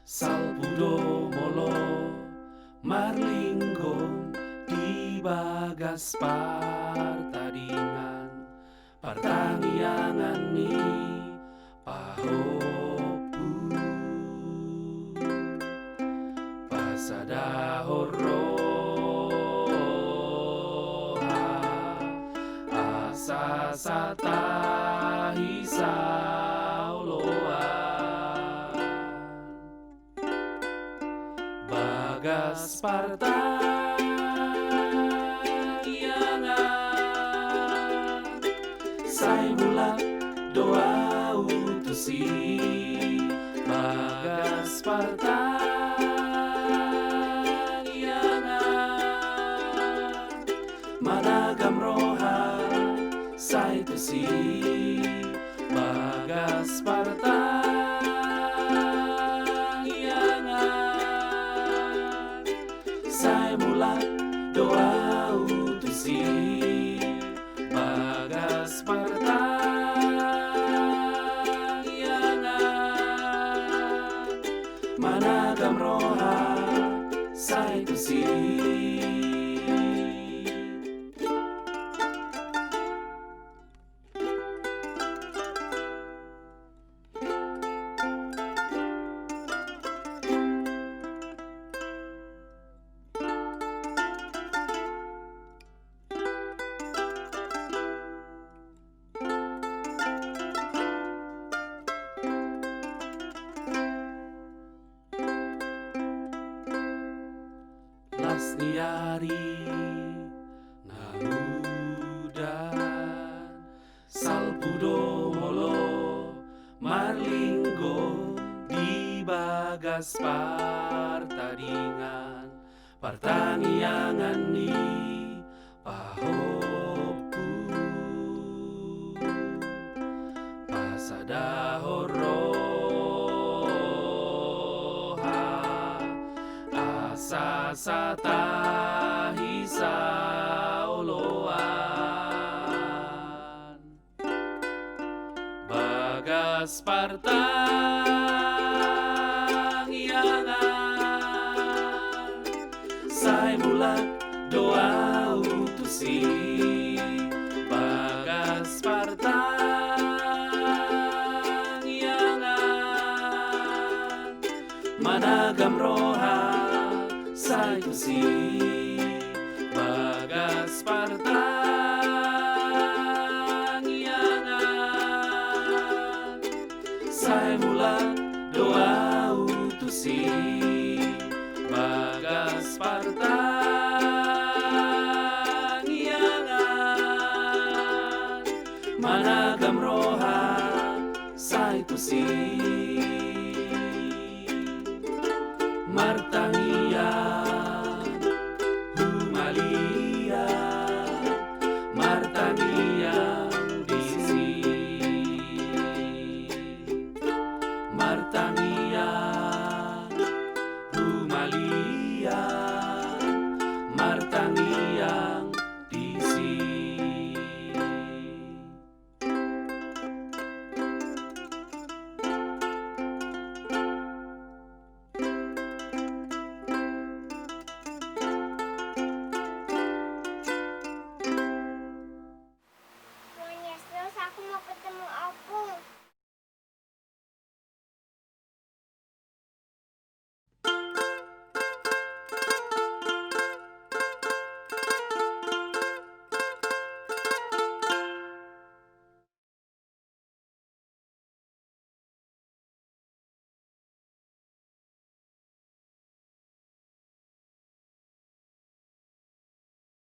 Salpudo molo marlinggon di Bagas Partangiangan ni pahopu pasada horroha asa sata Bagas Partangiangan sai mula doa utusi Bagas Partangiangan managam roha sai tusi Bagas Partangiangan sai mula doa utusi Bagas Partangiangan managam roha sai tusi Niari namudan salpudo molo marlinggo di Bagas Partangiangan ni pahopu pasada horroha asa sata Bagas Partangiangan sai mula doa utusi Bagas Partangiangan managam roha sai tusi Bagas Partangiangan sai mula doa utusi Bagas Partangiangan managam roha sai tusi Martangiangan